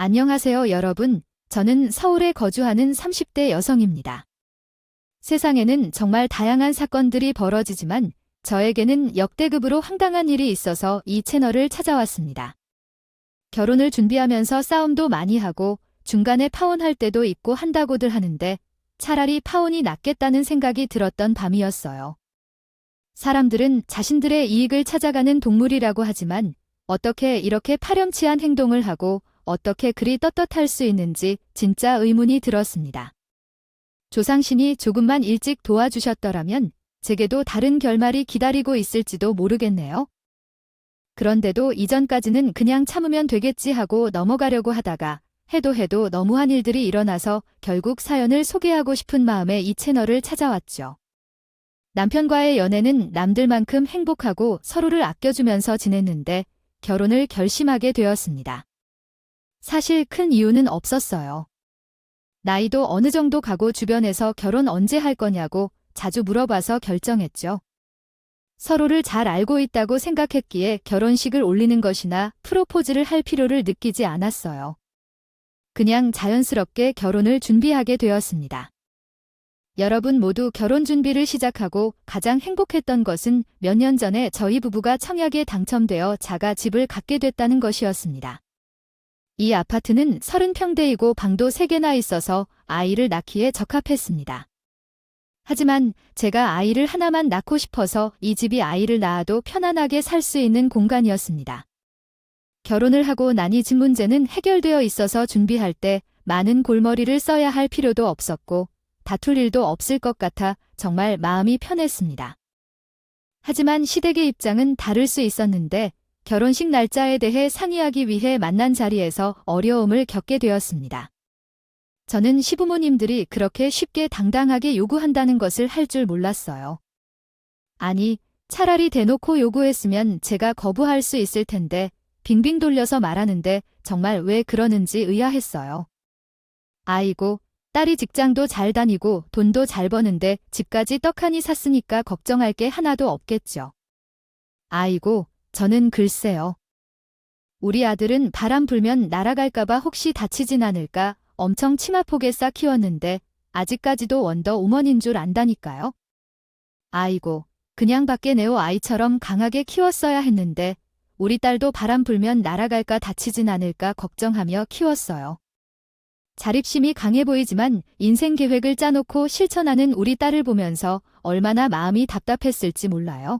안녕하세요, 여러분. 저는 서울에 거주하는 30대 여성입니다. 세상에는 정말 다양한 사건들이 벌어지지만 저에게는 역대급으로 황당한 일이 있어서 이 채널을 찾아왔습니다. 결혼을 준비하면서 싸움도 많이 하고 중간에 파혼할 때도 있고 한다고들 하는데 차라리 파혼이 낫겠다는 생각이 들었던 밤이었어요. 사람들은 자신들의 이익을 찾아가는 동물이라고 하지만 어떻게 이렇게 파렴치한 행동을 하고 어떻게 그리 떳떳할 수 있는지 진짜 의문이 들었습니다. 조상신이 조금만 일찍 도와주셨더라면 제게도 다른 결말이 기다리고 있을지도 모르겠네요. 그런데도 이전까지는 그냥 참으면 되겠지 하고 넘어가려고 하다가 해도 너무한 일들이 일어나서 결국 사연을 소개하고 싶은 마음에 이 채널을 찾아왔죠. 남편과의 연애는 남들만큼 행복하고 서로를 아껴주면서 지냈는데 결혼을 결심하게 되었습니다. 사실 큰 이유는 없었어요. 나이도 어느 정도 가고 주변에서 결혼 언제 할 거냐고 자주 물어봐서 결정했죠. 서로를 잘 알고 있다고 생각했기에 결혼식을 올리는 것이나 프로포즈를 할 필요를 느끼지 않았어요. 그냥 자연스럽게 결혼을 준비하게 되었습니다. 여러분 모두 결혼 준비를 시작하고 가장 행복했던 것은 몇 년 전에 저희 부부가 청약에 당첨되어 자가 집을 갖게 됐다는 것이었습니다. 이 아파트는 30평대이고 방도 3개나 있어서 아이를 낳기에 적합했습니다. 하지만 제가 아이를 하나만 낳고 싶어서 이 집이 아이를 낳아도 편안하게 살 수 있는 공간이었습니다. 결혼을 하고 나니 집 문제는 해결되어 있어서 준비할 때 많은 골머리를 써야 할 필요도 없었고 다툴 일도 없을 것 같아 정말 마음이 편했습니다. 하지만 시댁의 입장은 다를 수 있었는데 결혼식 날짜에 대해 상의하기 위해 만난 자리에서 어려움을 겪게 되었습니다. 저는 시부모님들이 그렇게 쉽게 당당하게 요구한다는 것을 할 줄 몰랐어요. 아니, 차라리 대놓고 요구했으면 제가 거부할 수 있을 텐데 빙빙 돌려서 말하는데 정말 왜 그러는지 의아했어요. 아이고, 딸이 직장도 잘 다니고 돈도 잘 버는데 집까지 떡하니 샀으니까 걱정할 게 하나도 없겠죠. 아이고, 저는 글쎄요. 우리 아들은 바람 불면 날아갈까봐 혹시 다치진 않을까 엄청 치마폭에 싸 키웠는데 아직까지도 원더우먼인 줄 안다니까요. 아이고, 그냥 밖에 내오 아이처럼 강하게 키웠어야 했는데 우리 딸도 바람 불면 날아갈까 다치진 않을까 걱정하며 키웠어요. 자립심이 강해 보이지만 인생 계획을 짜놓고 실천하는 우리 딸을 보면서 얼마나 마음이 답답했을지 몰라요.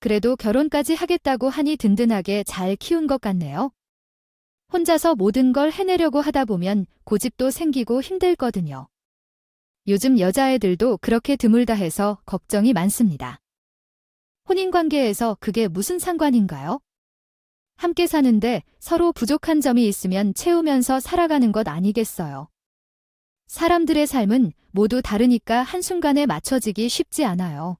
그래도 결혼까지 하겠다고 하니 든든하게 잘 키운 것 같네요. 혼자서 모든 걸 해내려고 하다 보면 고집도 생기고 힘들거든요. 요즘 여자애들도 그렇게 드물다 해서 걱정이 많습니다. 혼인관계에서 그게 무슨 상관인가요? 함께 사는데 서로 부족한 점이 있으면 채우면서 살아가는 것 아니겠어요. 사람들의 삶은 모두 다르니까 한순간에 맞춰지기 쉽지 않아요.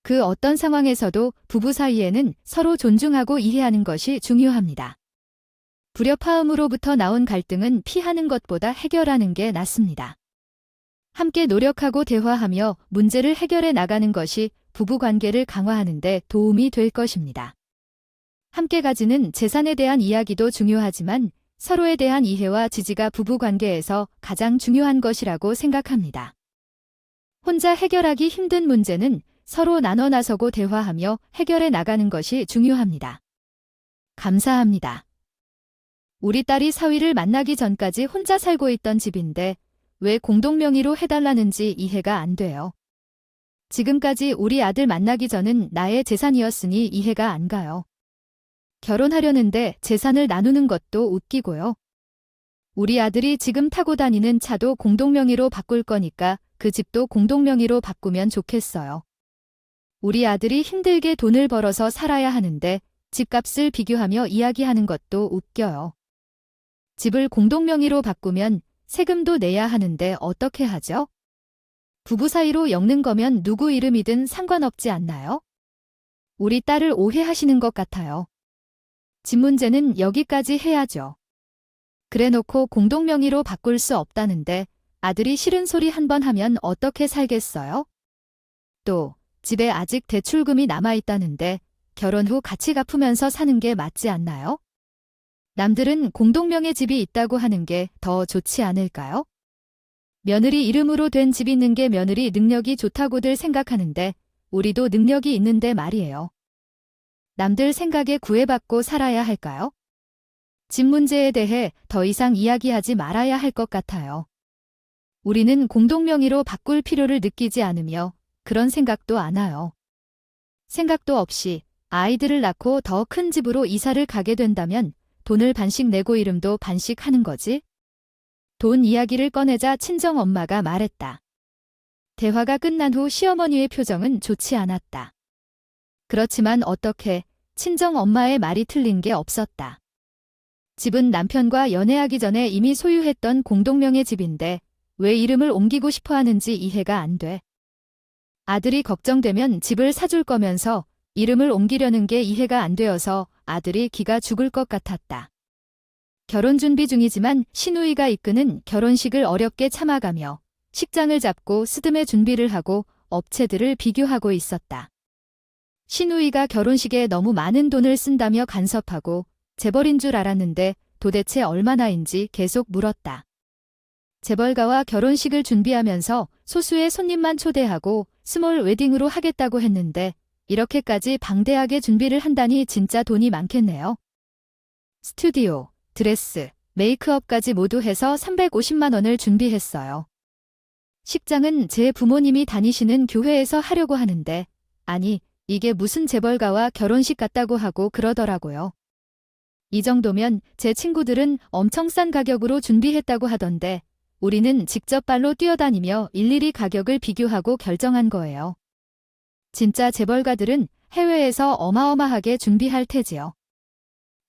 그 어떤 상황에서도 부부 사이에는 서로 존중하고 이해하는 것이 중요합니다. 불협화음으로부터 나온 갈등은 피하는 것보다 해결하는 게 낫습니다. 함께 노력하고 대화하며 문제를 해결해 나가는 것이 부부 관계를 강화하는 데 도움이 될 것입니다. 함께 가지는 재산에 대한 이야기도 중요하지만 서로에 대한 이해와 지지가 부부 관계에서 가장 중요한 것이라고 생각합니다. 혼자 해결하기 힘든 문제는 서로 나눠 나서고 대화하며 해결해 나가는 것이 중요합니다. 감사합니다. 우리 딸이 사위를 만나기 전까지 혼자 살고 있던 집인데 왜 공동명의로 해달라는지 이해가 안 돼요. 지금까지 우리 아들 만나기 전은 나의 재산이었으니 이해가 안 가요. 결혼하려는데 재산을 나누는 것도 웃기고요. 우리 아들이 지금 타고 다니는 차도 공동명의로 바꿀 거니까 그 집도 공동명의로 바꾸면 좋겠어요. 우리 아들이 힘들게 돈을 벌어서 살아야 하는데 집값을 비교하며 이야기하는 것도 웃겨요. 집을 공동명의로 바꾸면 세금도 내야 하는데 어떻게 하죠? 부부 사이로 엮는 거면 누구 이름이든 상관없지 않나요? 우리 딸을 오해하시는 것 같아요. 집 문제는 여기까지 해야죠. 그래놓고 공동명의로 바꿀 수 없다는데 아들이 싫은 소리 한 번 하면 어떻게 살겠어요? 또 집에 아직 대출금이 남아있다는데 결혼 후 같이 갚으면서 사는 게 맞지 않나요? 남들은 공동명의 집이 있다고 하는 게 더 좋지 않을까요? 며느리 이름으로 된 집 있는 게 며느리 능력이 좋다고들 생각하는데 우리도 능력이 있는데 말이에요. 남들 생각에 구애받고 살아야 할까요? 집 문제에 대해 더 이상 이야기하지 말아야 할 것 같아요. 우리는 공동명의로 바꿀 필요를 느끼지 않으며 그런 생각도 안 해요. 생각도 없이 아이들을 낳고 더 큰 집으로 이사를 가게 된다면 돈을 반씩 내고 이름도 반씩 하는 거지? 돈 이야기를 꺼내자 친정엄마가 말했다. 대화가 끝난 후 시어머니의 표정은 좋지 않았다. 그렇지만 어떻게 친정엄마의 말이 틀린 게 없었다. 집은 남편과 연애하기 전에 이미 소유했던 공동명의 집인데 왜 이름을 옮기고 싶어 하는지 이해가 안 돼. 아들이 걱정되면 집을 사줄 거면서 이름을 옮기려는 게 이해가 안 되어서 아들이 기가 죽을 것 같았다. 결혼 준비 중이지만 시누이가 이끄는 결혼식을 어렵게 참아가며 식장을 잡고 스드메 준비를 하고 업체들을 비교하고 있었다. 시누이가 결혼식에 너무 많은 돈을 쓴다며 간섭하고 재벌인 줄 알았는데 도대체 얼마나인지 계속 물었다. 재벌가와 결혼식을 준비하면서 소수의 손님만 초대하고 스몰 웨딩으로 하겠다고 했는데 이렇게까지 방대하게 준비를 한다니 진짜 돈이 많겠네요. 스튜디오, 드레스, 메이크업까지 모두 해서 350만 원을 준비했어요. 식장은 제 부모님이 다니시는 교회에서 하려고 하는데 아니 이게 무슨 재벌가와 결혼식 같다고 하고 그러더라고요. 이 정도면 제 친구들은 엄청 싼 가격으로 준비했다고 하던데 우리는 직접 발로 뛰어다니며 일일이 가격을 비교하고 결정한 거예요. 진짜 재벌가들은 해외에서 어마어마하게 준비할 테지요.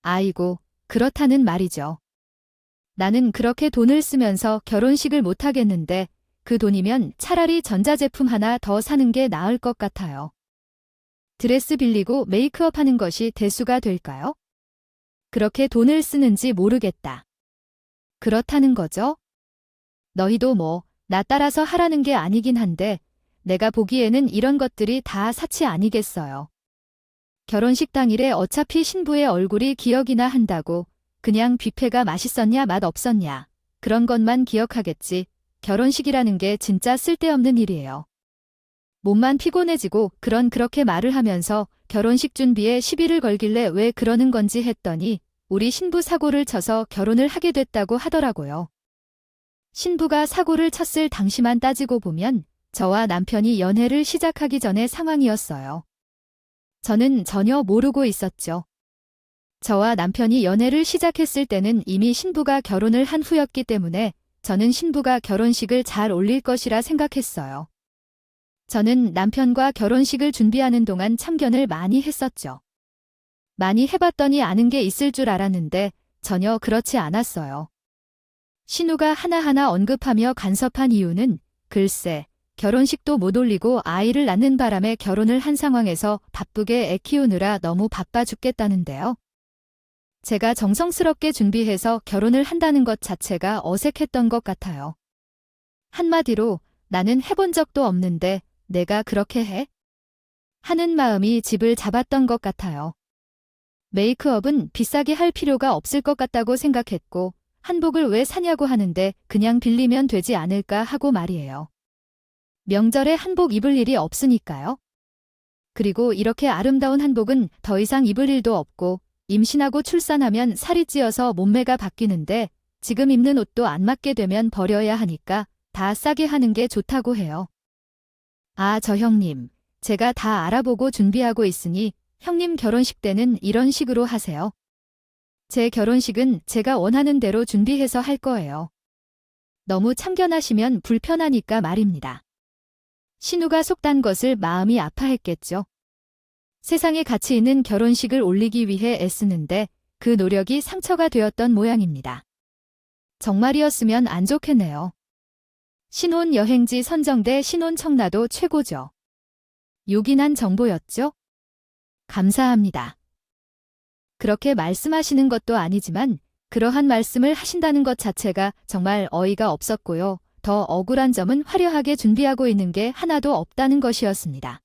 아이고, 그렇다는 말이죠. 나는 그렇게 돈을 쓰면서 결혼식을 못 하겠는데 그 돈이면 차라리 전자제품 하나 더 사는 게 나을 것 같아요. 드레스 빌리고 메이크업 하는 것이 대수가 될까요? 그렇게 돈을 쓰는지 모르겠다. 그렇다는 거죠? 너희도 뭐, 나 따라서 하라는 게 아니긴 한데 내가 보기에는 이런 것들이 다 사치 아니겠어요. 결혼식 당일에 어차피 신부의 얼굴이 기억이나 한다고 그냥 뷔페가 맛있었냐 맛 없었냐 그런 것만 기억하겠지. 결혼식이라는 게 진짜 쓸데없는 일이에요. 몸만 피곤해지고 그렇게 말을 하면서 결혼식 준비에 시비를 걸길래 왜 그러는 건지 했더니 우리 신부 사고를 쳐서 결혼을 하게 됐다고 하더라고요. 신부가 사고를 쳤을 당시만 따지고 보면 저와 남편이 연애를 시작하기 전의 상황이었어요. 저는 전혀 모르고 있었죠. 저와 남편이 연애를 시작했을 때는 이미 신부가 결혼을 한 후였기 때문에 저는 신부가 결혼식을 잘 올릴 것이라 생각했어요. 저는 남편과 결혼식을 준비하는 동안 참견을 많이 했었죠. 많이 해봤더니 아는 게 있을 줄 알았는데 전혀 그렇지 않았어요. 신우가 하나하나 언급하며 간섭한 이유는 글쎄 결혼식도 못 올리고 아이를 낳는 바람에 결혼을 한 상황에서 바쁘게 애 키우느라 너무 바빠 죽겠다는데요. 제가 정성스럽게 준비해서 결혼을 한다는 것 자체가 어색했던 것 같아요. 한마디로 나는 해본 적도 없는데 내가 그렇게 해? 하는 마음이 집을 잡았던 것 같아요. 메이크업은 비싸게 할 필요가 없을 것 같다고 생각했고 한복을 왜 사냐고 하는데 그냥 빌리면 되지 않을까 하고 말이에요. 명절에 한복 입을 일이 없으니까요. 그리고 이렇게 아름다운 한복은 더 이상 입을 일도 없고 임신하고 출산하면 살이 찌어서 몸매가 바뀌는데 지금 입는 옷도 안 맞게 되면 버려야 하니까 다 싸게 하는 게 좋다고 해요. 아, 저 형님, 제가 다 알아보고 준비하고 있으니 형님 결혼식 때는 이런 식으로 하세요. 제 결혼식은 제가 원하는 대로 준비해서 할 거예요. 너무 참견하시면 불편하니까 말입니다. 신우가 속단 것을 마음이 아파했겠죠. 세상에 가치 있는 결혼식을 올리기 위해 애쓰는데 그 노력이 상처가 되었던 모양입니다. 정말이었으면 안 좋겠네요. 신혼 여행지 선정대 신혼 청라도 최고죠. 요긴한 정보였죠? 감사합니다. 그렇게 말씀하시는 것도 아니지만 그러한 말씀을 하신다는 것 자체가 정말 어이가 없었고요. 더 억울한 점은 화려하게 준비하고 있는 게 하나도 없다는 것이었습니다.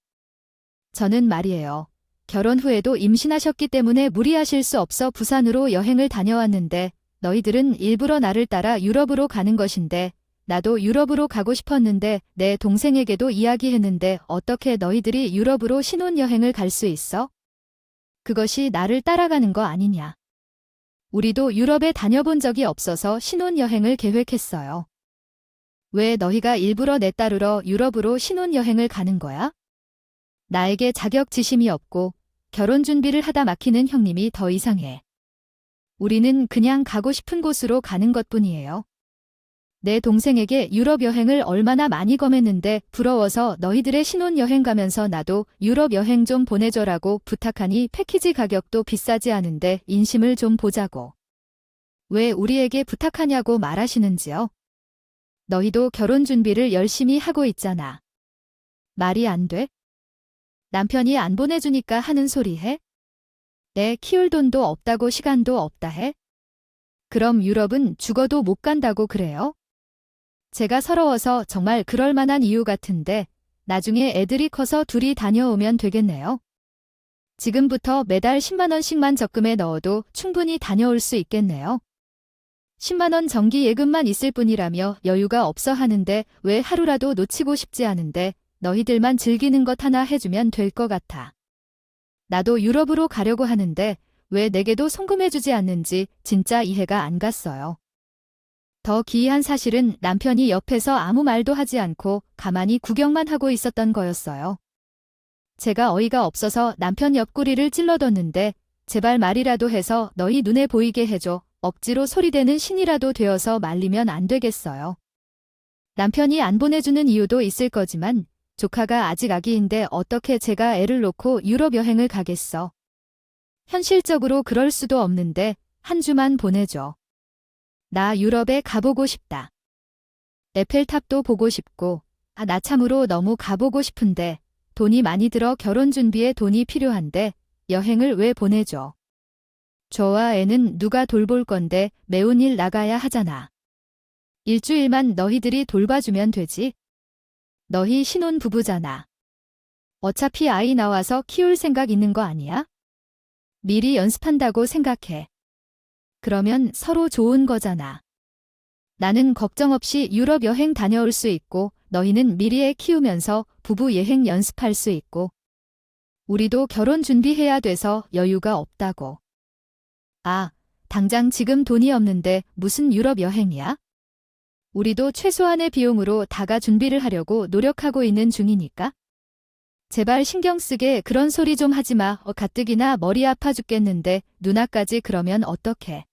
저는 말이에요. 결혼 후에도 임신하셨기 때문에 무리하실 수 없어 부산으로 여행을 다녀왔는데 너희들은 일부러 나를 따라 유럽으로 가는 것인데 나도 유럽으로 가고 싶었는데 내 동생에게도 이야기했는데 어떻게 너희들이 유럽으로 신혼여행을 갈 수 있어? 그것이 나를 따라가는 거 아니냐. 우리도 유럽에 다녀본 적이 없어서 신혼여행을 계획했어요. 왜 너희가 일부러 내 따르러 유럽으로 신혼여행을 가는 거야? 나에게 자격지심이 없고 결혼 준비를 하다 막히는 형님이 더 이상해. 우리는 그냥 가고 싶은 곳으로 가는 것뿐이에요. 내 동생에게 유럽 여행을 얼마나 많이 검했는데 부러워서 너희들의 신혼여행 가면서 나도 유럽 여행 좀 보내줘라고 부탁하니 패키지 가격도 비싸지 않은데 인심을 좀 보자고. 왜 우리에게 부탁하냐고 말하시는지요? 너희도 결혼 준비를 열심히 하고 있잖아. 말이 안 돼? 남편이 안 보내주니까 하는 소리 해? 애 키울 돈도 없다고 시간도 없다 해? 그럼 유럽은 죽어도 못 간다고 그래요? 제가 서러워서 정말 그럴 만한 이유 같은데 나중에 애들이 커서 둘이 다녀오면 되겠네요. 지금부터 매달 10만 원씩만 적금에 넣어도 충분히 다녀올 수 있겠네요. 10만 원 정기 예금만 있을 뿐이라며 여유가 없어 하는데 왜 하루라도 놓치고 싶지 않은데 너희들만 즐기는 것 하나 해주면 될 것 같아. 나도 유럽으로 가려고 하는데 왜 내게도 송금해주지 않는지 진짜 이해가 안 갔어요. 더 기이한 사실은 남편이 옆에서 아무 말도 하지 않고 가만히 구경만 하고 있었던 거였어요. 제가 어이가 없어서 남편 옆구리를 찔러뒀는데 제발 말이라도 해서 너희 눈에 보이게 해줘. 억지로 소리대는 신이라도 되어서 말리면 안 되겠어요. 남편이 안 보내주는 이유도 있을 거지만 조카가 아직 아기인데 어떻게 제가 애를 놓고 유럽 여행을 가겠어. 현실적으로 그럴 수도 없는데 한 주만 보내줘. 나 유럽에 가보고 싶다. 에펠탑도 보고 싶고 나 참으로 너무 가보고 싶은데 돈이 많이 들어 결혼 준비에 돈이 필요한데 여행을 왜 보내줘. 저와 애는 누가 돌볼 건데 매운 일 나가야 하잖아. 일주일만 너희들이 돌봐주면 되지. 너희 신혼부부잖아. 어차피 아이 나와서 키울 생각 있는 거 아니야? 미리 연습한다고 생각해. 그러면 서로 좋은 거잖아. 나는 걱정 없이 유럽 여행 다녀올 수 있고 너희는 미리 애 키우면서 부부 여행 연습할 수 있고 우리도 결혼 준비해야 돼서 여유가 없다고. 아, 당장 지금 돈이 없는데 무슨 유럽 여행이야? 우리도 최소한의 비용으로 다가 준비를 하려고 노력하고 있는 중이니까. 제발 신경 쓰게 그런 소리 좀 하지 마. 가뜩이나 머리 아파 죽겠는데 누나까지 그러면 어떡해.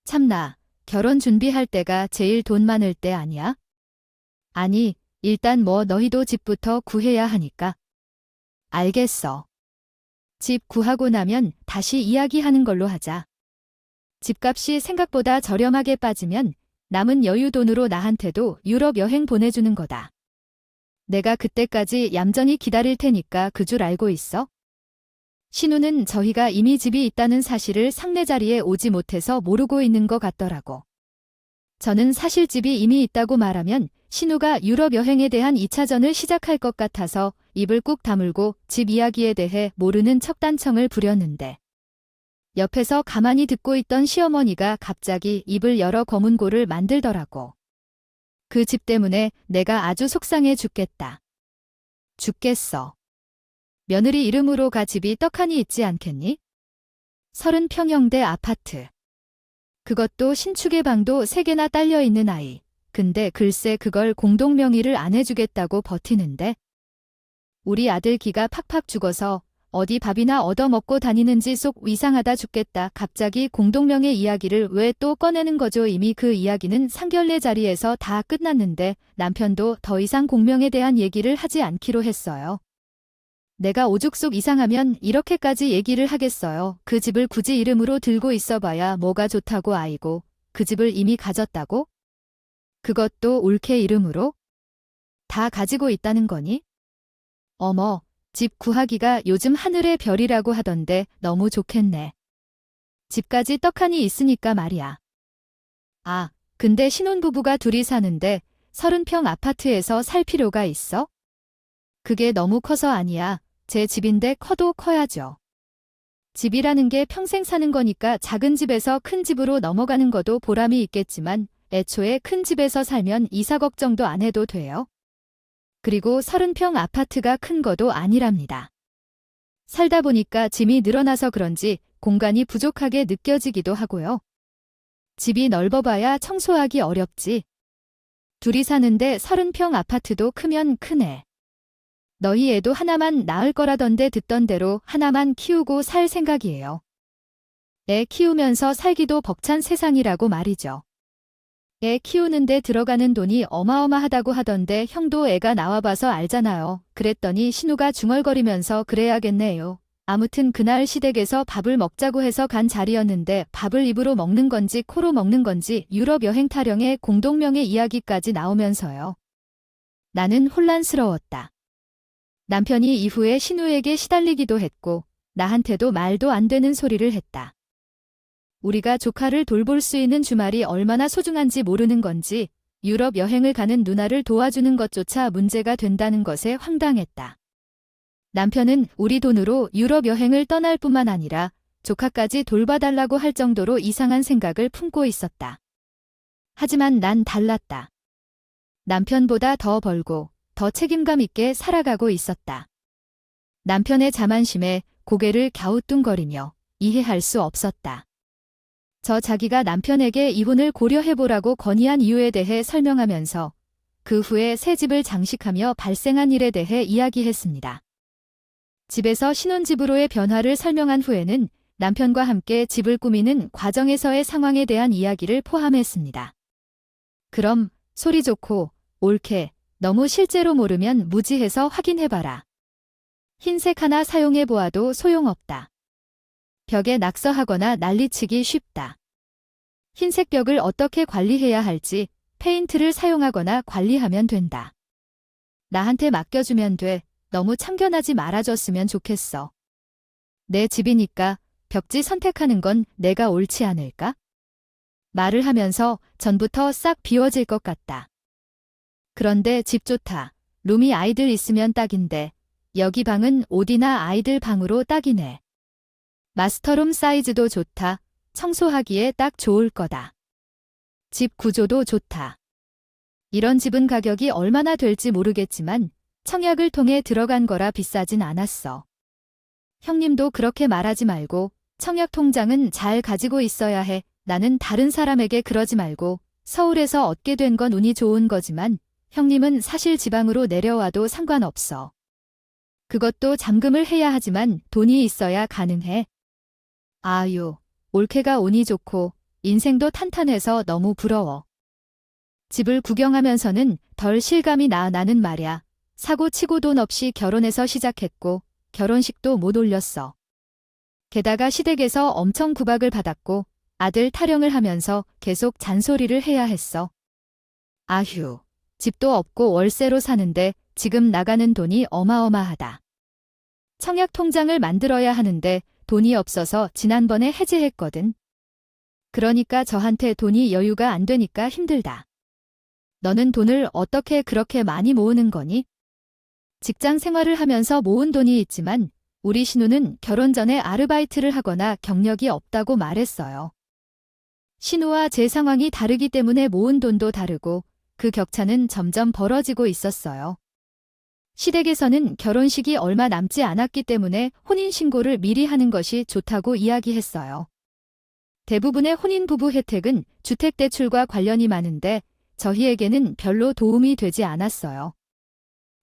참나, 결혼 준비할 때가 제일 돈 많을 때 아니야? 아니, 일단 뭐 너희도 집부터 구해야 하니까. 알겠어. 집 구하고 나면 다시 이야기하는 걸로 하자. 집값이 생각보다 저렴하게 빠지면 남은 여유 돈으로 나한테도 유럽 여행 보내주는 거다. 내가 그때까지 얌전히 기다릴 테니까 그 줄 알고 있어? 신우는 저희가 이미 집이 있다는 사실을 상내 자리에 오지 못해서 모르고 있는 것 같더라고. 저는 사실 집이 이미 있다고 말하면 신우가 유럽 여행에 대한 2차전을 시작할 것 같아서 입을 꾹 다물고 집 이야기에 대해 모르는 척단청을 부렸는데 옆에서 가만히 듣고 있던 시어머니가 갑자기 입을 열어 검은고를 만들더라고. 그 집 때문에 내가 아주 속상해 죽겠다. 죽겠어. 며느리 이름으로 가 집이 떡하니 있지 않겠니? 30평형대 아파트. 그것도 신축의 방도 3개나 딸려있는 아이. 근데 글쎄 그걸 공동명의를 안 해주겠다고 버티는데. 우리 아들 기가 팍팍 죽어서 어디 밥이나 얻어먹고 다니는지 속 이상하다 죽겠다. 갑자기 공동명의 이야기를 왜 또 꺼내는 거죠? 이미 그 이야기는 상견례 자리에서 다 끝났는데 남편도 더 이상 공명에 대한 얘기를 하지 않기로 했어요. 내가 오죽 속 이상하면 이렇게까지 얘기를 하겠어요. 그 집을 굳이 이름으로 들고 있어봐야 뭐가 좋다고 아이고. 그 집을 이미 가졌다고? 그것도 올케 이름으로? 다 가지고 있다는 거니? 어머, 집 구하기가 요즘 하늘의 별이라고 하던데 너무 좋겠네. 집까지 떡하니 있으니까 말이야. 아, 근데 신혼부부가 둘이 사는데 30평 아파트에서 살 필요가 있어? 그게 너무 커서 아니야. 제 집인데 커도 커야죠. 집이라는 게 평생 사는 거니까 작은 집에서 큰 집으로 넘어가는 것도 보람이 있겠지만 애초에 큰 집에서 살면 이사 걱정도 안 해도 돼요. 그리고 30평 아파트가 큰 것도 아니랍니다. 살다 보니까 짐이 늘어나서 그런지 공간이 부족하게 느껴지기도 하고요. 집이 넓어봐야 청소하기 어렵지. 둘이 사는데 30평 아파트도 크면 크네. 너희 애도 하나만 낳을 거라던데 듣던 대로 하나만 키우고 살 생각이에요. 애 키우면서 살기도 벅찬 세상이라고 말이죠. 애 키우는데 들어가는 돈이 어마어마하다고 하던데 형도 애가 나와봐서 알잖아요. 그랬더니 신우가 중얼거리면서 그래야겠네요. 아무튼 그날 시댁에서 밥을 먹자고 해서 간 자리였는데 밥을 입으로 먹는 건지 코로 먹는 건지 유럽 여행 타령의 공동명의 이야기까지 나오면서요. 나는 혼란스러웠다. 남편이 이후에 신우에게 시달리기도 했고 나한테도 말도 안 되는 소리를 했다. 우리가 조카를 돌볼 수 있는 주말이 얼마나 소중한지 모르는 건지 유럽 여행을 가는 누나를 도와주는 것조차 문제가 된다는 것에 황당했다. 남편은 우리 돈으로 유럽 여행을 떠날 뿐만 아니라 조카까지 돌봐달라고 할 정도로 이상한 생각을 품고 있었다. 하지만 난 달랐다. 남편보다 더 벌고 더 책임감 있게 살아가고 있었다. 남편의 자만심에 고개를 갸우뚱거리며 이해할 수 없었다. 자기가 남편에게 이혼을 고려해보라고 건의한 이유에 대해 설명하면서 그 후에 새 집을 장식하며 발생한 일에 대해 이야기했습니다. 집에서 신혼집으로의 변화를 설명한 후에는 남편과 함께 집을 꾸미는 과정에서의 상황에 대한 이야기를 포함했습니다. 그럼 소리 좋고 옳게 너무 실제로 모르면 무지해서 확인해봐라. 흰색 하나 사용해보아도 소용없다. 벽에 낙서하거나 난리치기 쉽다. 흰색 벽을 어떻게 관리해야 할지 페인트를 사용하거나 관리하면 된다. 나한테 맡겨주면 돼. 너무 참견하지 말아줬으면 좋겠어. 내 집이니까 벽지 선택하는 건 내가 옳지 않을까? 말을 하면서 전부터 싹 비워질 것 같다. 그런데 집 좋다. 룸이 아이들 있으면 딱인데 여기 방은 옷이나 아이들 방으로 딱이네. 마스터룸 사이즈도 좋다. 청소하기에 딱 좋을 거다. 집 구조도 좋다. 이런 집은 가격이 얼마나 될지 모르겠지만 청약을 통해 들어간 거라 비싸진 않았어. 형님도 그렇게 말하지 말고 청약 통장은 잘 가지고 있어야 해. 나는 다른 사람에게 그러지 말고 서울에서 얻게 된 건 운이 좋은 거지만 형님은 사실 지방으로 내려와도 상관없어. 그것도 잠금을 해야 하지만 돈이 있어야 가능해. 아유, 올케가 운이 좋고 인생도 탄탄해서 너무 부러워. 집을 구경하면서는 덜 실감이 나는 말야. 사고 치고 돈 없이 결혼해서 시작했고 결혼식도 못 올렸어. 게다가 시댁에서 엄청 구박을 받았고 아들 타령을 하면서 계속 잔소리를 해야 했어. 아휴, 집도 없고 월세로 사는데 지금 나가는 돈이 어마어마하다. 청약 통장을 만들어야 하는데 돈이 없어서 지난번에 해지했거든. 그러니까 저한테 돈이 여유가 안 되니까 힘들다. 너는 돈을 어떻게 그렇게 많이 모으는 거니? 직장 생활을 하면서 모은 돈이 있지만 우리 신우는 결혼 전에 아르바이트를 하거나 경력이 없다고 말했어요. 신우와 제 상황이 다르기 때문에 모은 돈도 다르고 그 격차는 점점 벌어지고 있었어요. 시댁에서는 결혼식이 얼마 남지 않았기 때문에 혼인신고를 미리 하는 것이 좋다고 이야기했어요. 대부분의 혼인 부부 혜택은 주택대출과 관련이 많은데 저희에게는 별로 도움이 되지 않았어요.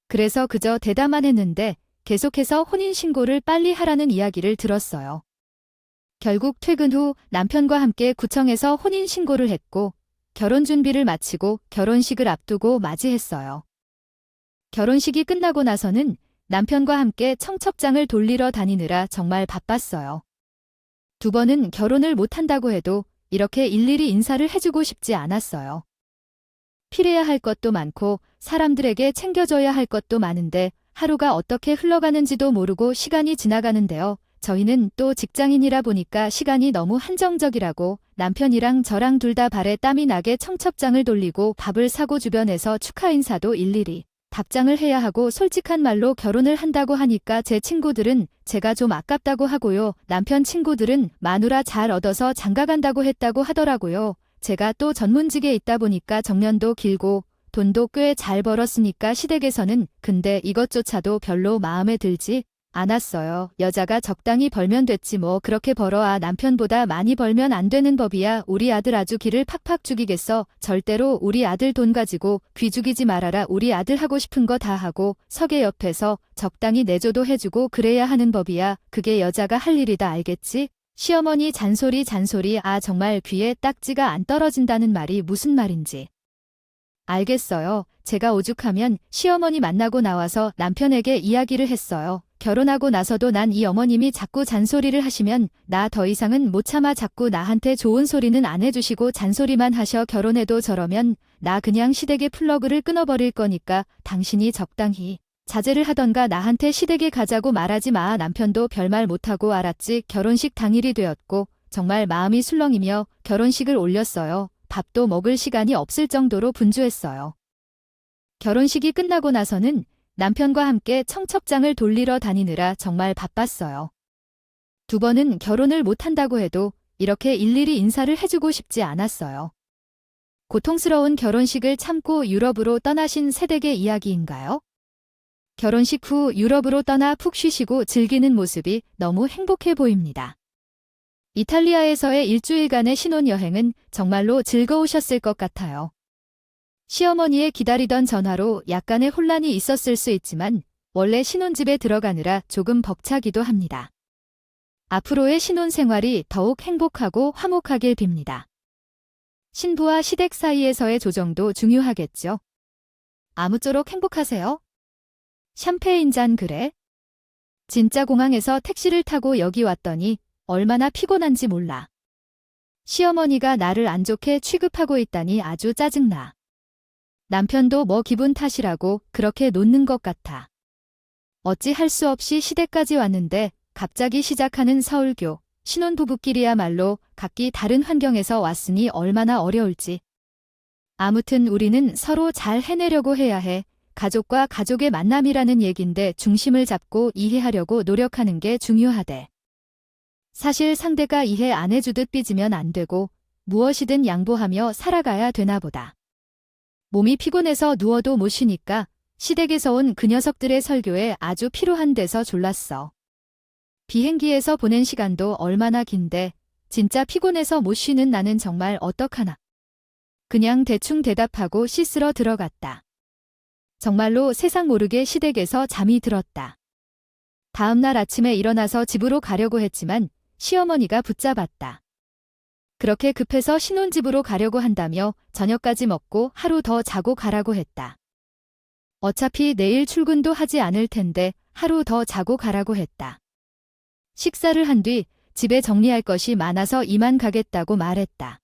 그래서 그저 대담만 했는데 계속해서 혼인신고를 빨리 하라는 이야기를 들었어요. 결국 퇴근 후 남편과 함께 구청에서 혼인신고를 했고 결혼 준비를 마치고 결혼식을 앞두고 맞이했어요. 결혼식이 끝나고 나서는 남편과 함께 청첩장을 돌리러 다니느라 정말 바빴어요. 두 번은 결혼을 못한다고 해도 이렇게 일일이 인사를 해주고 싶지 않았어요. 필해야 할 것도 많고 사람들에게 챙겨줘야 할 것도 많은데 하루가 어떻게 흘러가는지도 모르고 시간이 지나가는데요. 저희는 또 직장인이라 보니까 시간이 너무 한정적이라고 남편이랑 저랑 둘 다 발에 땀이 나게 청첩장을 돌리고 밥을 사고 주변에서 축하 인사도 일일이 답장을 해야 하고 솔직한 말로 결혼을 한다고 하니까 제 친구들은 제가 좀 아깝다고 하고요. 남편 친구들은 마누라 잘 얻어서 장가간다고 했다고 하더라고요. 제가 또 전문직에 있다 보니까 정년도 길고 돈도 꽤 잘 벌었으니까 시댁에서는 근데 이것조차도 별로 마음에 들지 않았어요. 여자가 적당히 벌면 됐지 뭐 그렇게 벌어야 남편보다 많이 벌면 안 되는 법이야. 우리 아들 아주 기를 팍팍 죽이겠어. 절대로 우리 아들 돈 가지고 귀 죽이지 말아라. 우리 아들 하고 싶은 거 다 하고 서계 옆에서 적당히 내줘도 해주고 그래야 하는 법이야. 그게 여자가 할 일이다 알겠지? 시어머니 잔소리 정말 귀에 딱지가 안 떨어진다는 말이 무슨 말인지. 알겠어요. 제가 오죽하면 시어머니 만나고 나와서 남편에게 이야기를 했어요. 결혼하고 나서도 난 이 어머님이 자꾸 잔소리를 하시면 나 더 이상은 못 참아 자꾸 나한테 좋은 소리는 안 해주시고 잔소리만 하셔. 결혼해도 저러면 나 그냥 시댁에 플러그를 끊어버릴 거니까 당신이 적당히 자제를 하던가 나한테 시댁에 가자고 말하지 마. 남편도 별말 못하고 알았지. 결혼식 당일이 되었고 정말 마음이 술렁이며 결혼식을 올렸어요. 밥도 먹을 시간이 없을 정도로 분주했어요. 결혼식이 끝나고 나서는 남편과 함께 청첩장을 돌리러 다니느라 정말 바빴어요. 두 번은 결혼을 못한다고 해도 이렇게 일일이 인사를 해주고 싶지 않았어요. 고통스러운 결혼식을 참고 유럽으로 떠나신 새댁의 이야기인가요? 결혼식 후 유럽으로 떠나 푹 쉬시고 즐기는 모습이 너무 행복해 보입니다. 이탈리아에서의 일주일간의 신혼여행은 정말로 즐거우셨을 것 같아요. 시어머니의 기다리던 전화로 약간의 혼란이 있었을 수 있지만 원래 신혼집에 들어가느라 조금 벅차기도 합니다. 앞으로의 신혼생활이 더욱 행복하고 화목하길 빕니다. 신부와 시댁 사이에서의 조정도 중요하겠죠. 아무쪼록 행복하세요. 샴페인 잔 그래? 진짜 공항에서 택시를 타고 여기 왔더니 얼마나 피곤한지 몰라. 시어머니가 나를 안 좋게 취급하고 있다니 아주 짜증나. 남편도 뭐 기분 탓이라고 그렇게 놓는 것 같아. 어찌 할 수 없이 시댁까지 왔는데 갑자기 시작하는 서울교. 신혼부부끼리야말로 각기 다른 환경에서 왔으니 얼마나 어려울지. 아무튼 우리는 서로 잘 해내려고 해야 해. 가족과 가족의 만남이라는 얘긴데 중심을 잡고 이해하려고 노력하는 게 중요하대. 사실 상대가 이해 안 해주듯 삐지면 안 되고 무엇이든 양보하며 살아가야 되나 보다. 몸이 피곤해서 누워도 못 쉬니까 시댁에서 온 그 녀석들의 설교에 아주 피로한 데서 졸랐어. 비행기에서 보낸 시간도 얼마나 긴데 진짜 피곤해서 못 쉬는 나는 정말 어떡하나. 그냥 대충 대답하고 씻으러 들어갔다. 정말로 세상 모르게 시댁에서 잠이 들었다. 다음 날 아침에 일어나서 집으로 가려고 했지만 시어머니가 붙잡았다. 그렇게 급해서 신혼집으로 가려고 한다며 저녁까지 먹고 하루 더 자고 가라고 했다. 어차피 내일 출근도 하지 않을 텐데 하루 더 자고 가라고 했다. 식사를 한 뒤 집에 정리할 것이 많아서 이만 가겠다고 말했다.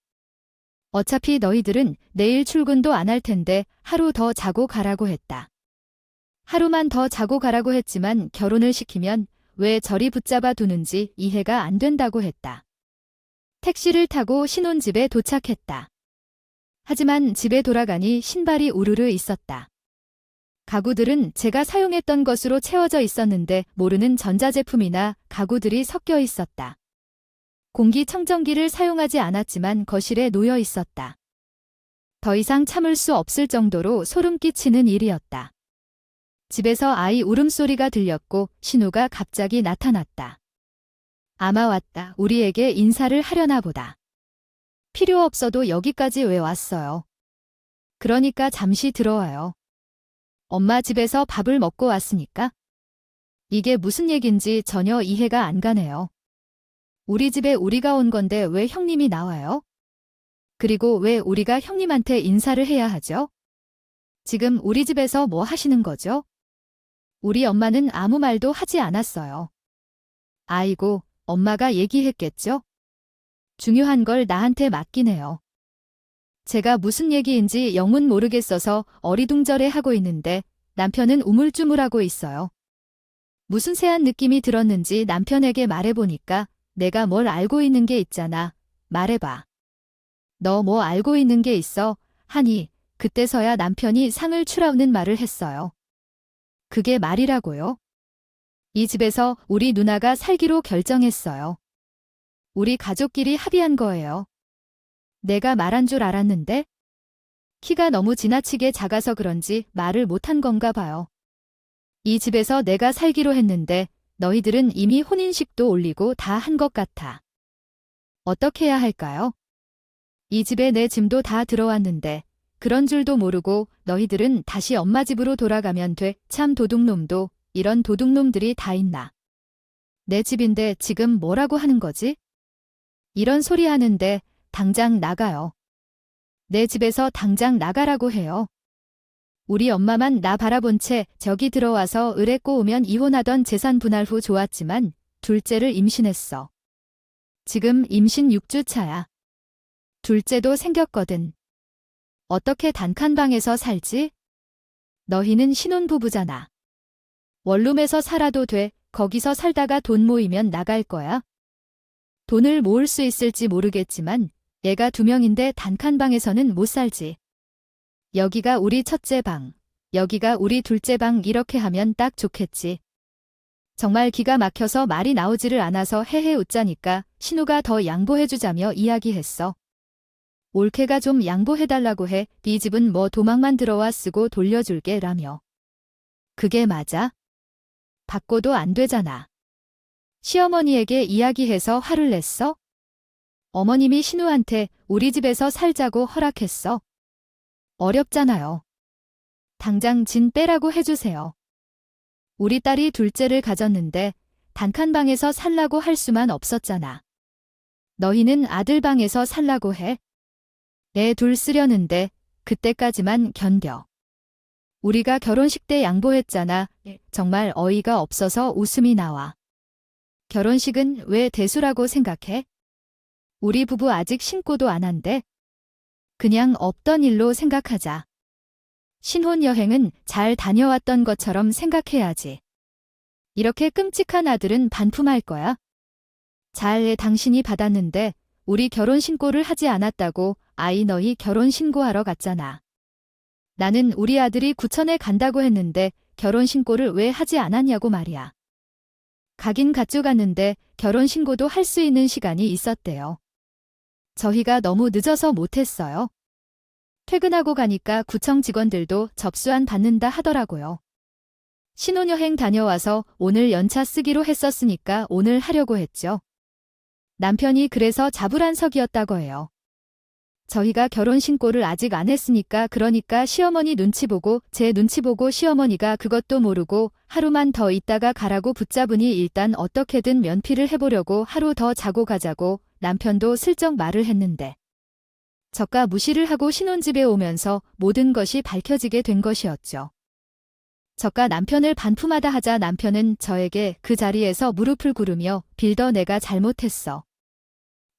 어차피 너희들은 내일 출근도 안 할 텐데 하루 더 자고 가라고 했다. 하루만 더 자고 가라고 했지만 결혼을 시키면 왜 저리 붙잡아 두는지 이해가 안 된다고 했다. 택시를 타고 신혼집에 도착했다. 하지만 집에 돌아가니 신발이 우르르 있었다. 가구들은 제가 사용했던 것으로 채워져 있었는데 모르는 전자제품이나 가구들이 섞여 있었다. 공기청정기를 사용하지 않았지만 거실에 놓여 있었다. 더 이상 참을 수 없을 정도로 소름 끼치는 일이었다. 집에서 아이 울음소리가 들렸고 신우가 갑자기 나타났다. 아마 왔다. 우리에게 인사를 하려나 보다. 필요 없어도 여기까지 왜 왔어요? 그러니까 잠시 들어와요. 엄마 집에서 밥을 먹고 왔으니까. 이게 무슨 얘긴지 전혀 이해가 안 가네요. 우리 집에 우리가 온 건데 왜 형님이 나와요? 그리고 왜 우리가 형님한테 인사를 해야 하죠? 지금 우리 집에서 뭐 하시는 거죠? 우리 엄마는 아무 말도 하지 않았어요. 아이고, 엄마가 얘기했겠죠? 중요한 걸 나한테 맡기네요. 제가 무슨 얘기인지 영문 모르겠어서 어리둥절해 하고 있는데 남편은 우물쭈물하고 있어요. 무슨 새한 느낌이 들었는지 남편에게 말해보니까 내가 뭘 알고 있는 게 있잖아. 말해봐. 너 뭐 알고 있는 게 있어? 하니 그때서야 남편이 상을 추라우는 말을 했어요. 그게 말이라고요? 이 집에서 우리 누나가 살기로 결정했어요. 우리 가족끼리 합의한 거예요. 내가 말한 줄 알았는데? 키가 너무 지나치게 작아서 그런지 말을 못한 건가 봐요. 이 집에서 내가 살기로 했는데 너희들은 이미 혼인식도 올리고 다 한 것 같아. 어떻게 해야 할까요? 이 집에 내 짐도 다 들어왔는데 그런 줄도 모르고 너희들은 다시 엄마 집으로 돌아가면 돼. 참 도둑놈도 이런 도둑놈들이 다 있나. 내 집인데 지금 뭐라고 하는 거지? 이런 소리 하는데 당장 나가요. 내 집에서 당장 나가라고 해요. 우리 엄마만 나 바라본 채 저기 들어와서 의뢰 꼬우면 이혼하던 재산 분할 후 좋았지만 둘째를 임신했어. 지금 임신 6주 차야. 둘째도 생겼거든. 어떻게 단칸방에서 살지? 너희는 신혼부부잖아. 원룸에서 살아도 돼. 거기서 살다가 돈 모이면 나갈 거야. 돈을 모을 수 있을지 모르겠지만 얘가 2명인데 단칸방에서는 못 살지. 여기가 우리 첫째 방, 여기가 우리 둘째 방 이렇게 하면 딱 좋겠지. 정말 기가 막혀서 말이 나오지를 않아서 헤헤 웃자니까 신우가 더 양보해주자며 이야기했어. 올케가 좀 양보해달라고 해. 네 집은 뭐 도망만 들어와 쓰고 돌려줄게 라며. 그게 맞아? 받고도 안 되잖아. 시어머니에게 이야기해서 화를 냈어? 어머님이 신우한테 우리 집에서 살자고 허락했어. 어렵잖아요. 당장 진 빼라고 해주세요. 우리 딸이 둘째를 가졌는데 단칸방에서 살라고 할 수만 없었잖아. 너희는 아들 방에서 살라고 해. 애 둘 쓰려는데 그때까지만 견뎌. 우리가 결혼식 때 양보했잖아. 정말 어이가 없어서 웃음이 나와. 결혼식은 왜 대수라고 생각해? 우리 부부 아직 신고도 안 한대. 그냥 없던 일로 생각하자. 신혼여행은 잘 다녀왔던 것처럼 생각해야지. 이렇게 끔찍한 아들은 반품할 거야. 잘 당신이 받았는데 우리 결혼신고를 하지 않았다고 아이 너희 결혼신고하러 갔잖아. 나는 우리 아들이 구천에 간다고 했는데 결혼신고를 왜 하지 않았냐고 말이야. 가긴 갔죠. 갔는데 결혼신고도 할 수 있는 시간이 있었대요. 저희가 너무 늦어서 못했어요. 퇴근하고 가니까 구청 직원들도 접수안 받는다 하더라고요. 신혼여행 다녀와서 오늘 연차 쓰기로 했었으니까 오늘 하려고 했죠. 남편이 그래서 자불안석이었다고 해요. 저희가 결혼신고를 아직 안 했으니까 그러니까 시어머니 눈치 보고 제 눈치 보고 시어머니가 그것도 모르고 하루만 더 있다가 가라고 붙잡으니 일단 어떻게든 면피를 해보려고 하루 더 자고 가자고 남편도 슬쩍 말을 했는데 저가 무시를 하고 신혼집에 오면서 모든 것이 밝혀지게 된 것이었죠. 저가 남편을 반품하다 하자 남편은 저에게 그 자리에서 무릎을 꿇으며 빌더 내가 잘못했어.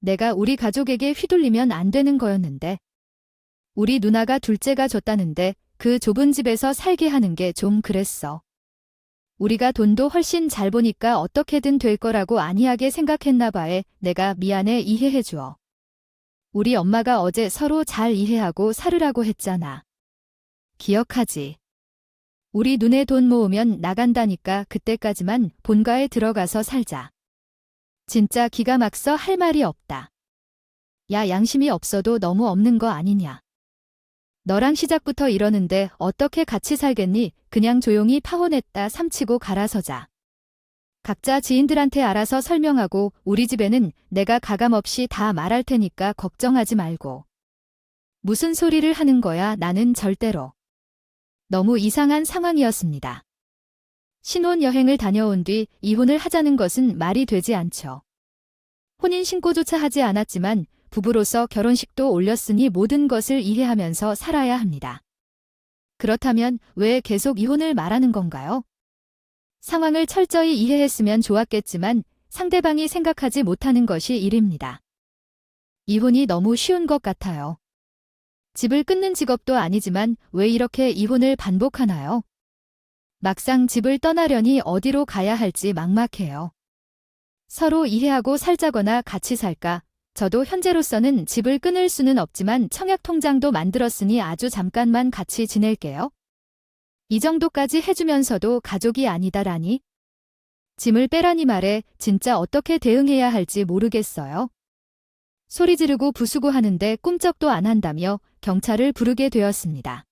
내가 우리 가족에게 휘둘리면 안 되는 거였는데. 우리 누나가 둘째가 줬다는데 그 좁은 집에서 살게 하는 게 좀 그랬어. 우리가 돈도 훨씬 잘 보니까 어떻게든 될 거라고 안이하게 생각했나 봐에 내가 미안해 이해해 주어. 우리 엄마가 어제 서로 잘 이해하고 살으라고 했잖아. 기억하지? 우리 눈에 돈 모으면 나간다니까 그때까지만 본가에 들어가서 살자. 진짜 기가 막혀 할 말이 없다. 야 양심이 없어도 너무 없는 거 아니냐. 너랑 시작부터 이러는데 어떻게 같이 살겠니? 그냥 조용히 파혼했다 삼치고 갈아서자. 각자 지인들한테 알아서 설명하고 우리 집에는 내가 가감없이 다 말할 테니까 걱정하지 말고. 무슨 소리를 하는 거야 나는 절대로. 너무 이상한 상황이었습니다. 신혼여행을 다녀온 뒤 이혼을 하자는 것은 말이 되지 않죠. 혼인신고조차 하지 않았지만 부부로서 결혼식도 올렸으니 모든 것을 이해하면서 살아야 합니다. 그렇다면 왜 계속 이혼을 말하는 건가요? 상황을 철저히 이해했으면 좋았겠지만 상대방이 생각하지 못하는 것이 일입니다. 이혼이 너무 쉬운 것 같아요. 집을 끊는 직업도 아니지만 왜 이렇게 이혼을 반복하나요? 막상 집을 떠나려니 어디로 가야 할지 막막해요. 서로 이해하고 살자거나 같이 살까? 저도 현재로서는 집을 끊을 수는 없지만 청약 통장도 만들었으니 아주 잠깐만 같이 지낼게요. 이 정도까지 해주면서도 가족이 아니다라니? 짐을 빼라니 말에 진짜 어떻게 대응해야 할지 모르겠어요. 소리 지르고 부수고하는데 꿈쩍도 안 한다며 경찰을 부르게 되었습니다.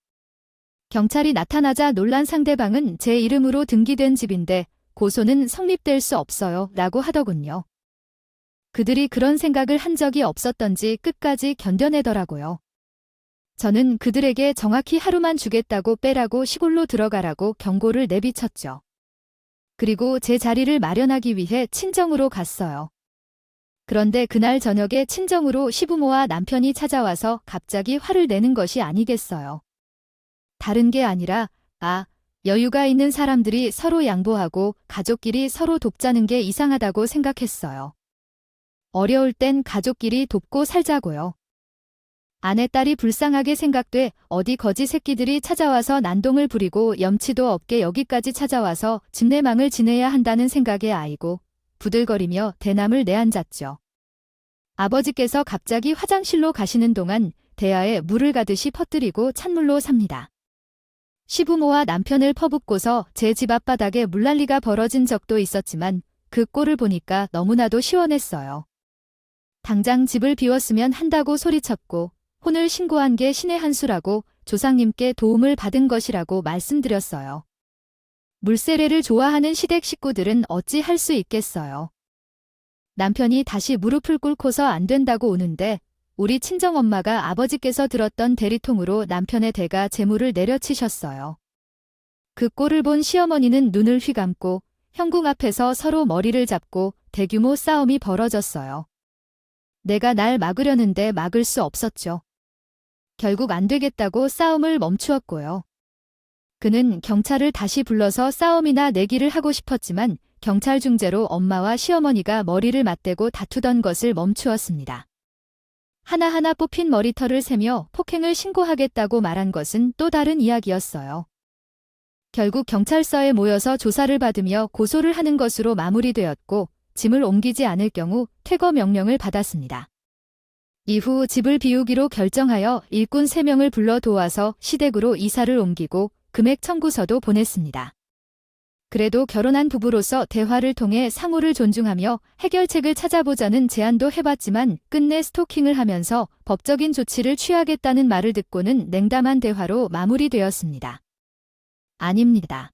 경찰이 나타나자 놀란 상대방은 제 이름으로 등기된 집인데 고소는 성립될 수 없어요 라고 하더군요. 그들이 그런 생각을 한 적이 없었던지 끝까지 견뎌내더라고요. 저는 그들에게 정확히 하루만 주겠다고 빼라고 시골로 들어가라고 경고를 내비쳤죠. 그리고 제 자리를 마련하기 위해 친정으로 갔어요. 그런데 그날 저녁에 친정으로 시부모와 남편이 찾아와서 갑자기 화를 내는 것이 아니겠어요. 다른 게 아니라 여유가 있는 사람들이 서로 양보하고 가족끼리 서로 돕자는 게 이상하다고 생각했어요. 어려울 땐 가족끼리 돕고 살자고요. 아내 딸이 불쌍하게 생각돼 어디 거지 새끼들이 찾아와서 난동을 부리고 염치도 없게 여기까지 찾아와서 집내망을 지내야 한다는 생각에 아이고 부들거리며 대남을 내앉았죠. 아버지께서 갑자기 화장실로 가시는 동안 대야에 물을 가듯이 퍼뜨리고 찬물로 삽니다. 시부모와 남편을 퍼붓고서 제 집 앞바닥에 물난리가 벌어진 적도 있었지만 그 꼴을 보니까 너무나도 시원했어요. 당장 집을 비웠으면 한다고 소리쳤고 혼을 신고한 게 신의 한 수라고 조상님께 도움을 받은 것이라고 말씀드렸어요. 물세례를 좋아하는 시댁 식구들은 어찌 할 수 있겠어요. 남편이 다시 무릎을 꿇고서 안 된다고 우는데 우리 친정엄마가 아버지께서 들었던 대리통으로 남편의 대가 재물을 내려치셨어요. 그 꼴을 본 시어머니는 눈을 휘감고 형궁 앞에서 서로 머리를 잡고 대규모 싸움이 벌어졌어요. 내가 날 막으려는데 막을 수 없었죠. 결국 안 되겠다고 싸움을 멈추었고요. 그는 경찰을 다시 불러서 싸움이나 내기를 하고 싶었지만 경찰 중재로 엄마와 시어머니가 머리를 맞대고 다투던 것을 멈추었습니다. 하나하나 뽑힌 머리털을 세며 폭행을 신고하겠다고 말한 것은 또 다른 이야기였어요. 결국 경찰서에 모여서 조사를 받으며 고소를 하는 것으로 마무리되었고 짐을 옮기지 않을 경우 퇴거 명령을 받았습니다. 이후 집을 비우기로 결정하여 일꾼 3명을 불러 도와서 시댁으로 이사를 옮기고 금액 청구서도 보냈습니다. 그래도 결혼한 부부로서 대화를 통해 상호를 존중하며 해결책을 찾아보자는 제안도 해봤지만 끝내 스토킹을 하면서 법적인 조치를 취하겠다는 말을 듣고는 냉담한 대화로 마무리되었습니다. 아닙니다.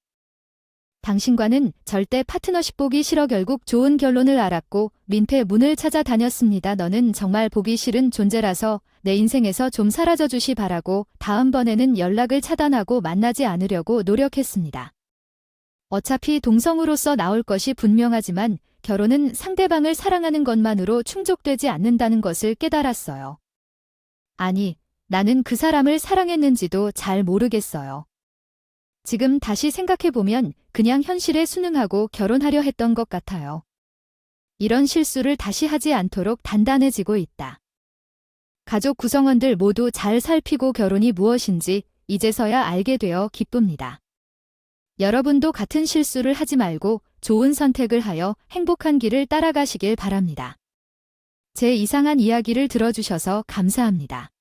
당신과는 절대 파트너십 보기 싫어. 결국 좋은 결론을 알았고 민폐 문을 찾아다녔습니다. 너는 정말 보기 싫은 존재라서 내 인생에서 좀 사라져주시 바라고 다음번에는 연락을 차단하고 만나지 않으려고 노력했습니다. 어차피 동성으로서 나올 것이 분명하지만 결혼은 상대방을 사랑하는 것만으로 충족되지 않는다는 것을 깨달았어요. 아니, 나는 그 사람을 사랑했는지도 잘 모르겠어요. 지금 다시 생각해보면 그냥 현실에 순응하고 결혼하려 했던 것 같아요. 이런 실수를 다시 하지 않도록 단단해지고 있다. 가족 구성원들 모두 잘 살피고 결혼이 무엇인지 이제서야 알게 되어 기쁩니다. 여러분도 같은 실수를 하지 말고 좋은 선택을 하여 행복한 길을 따라가시길 바랍니다. 제 이상한 이야기를 들어주셔서 감사합니다.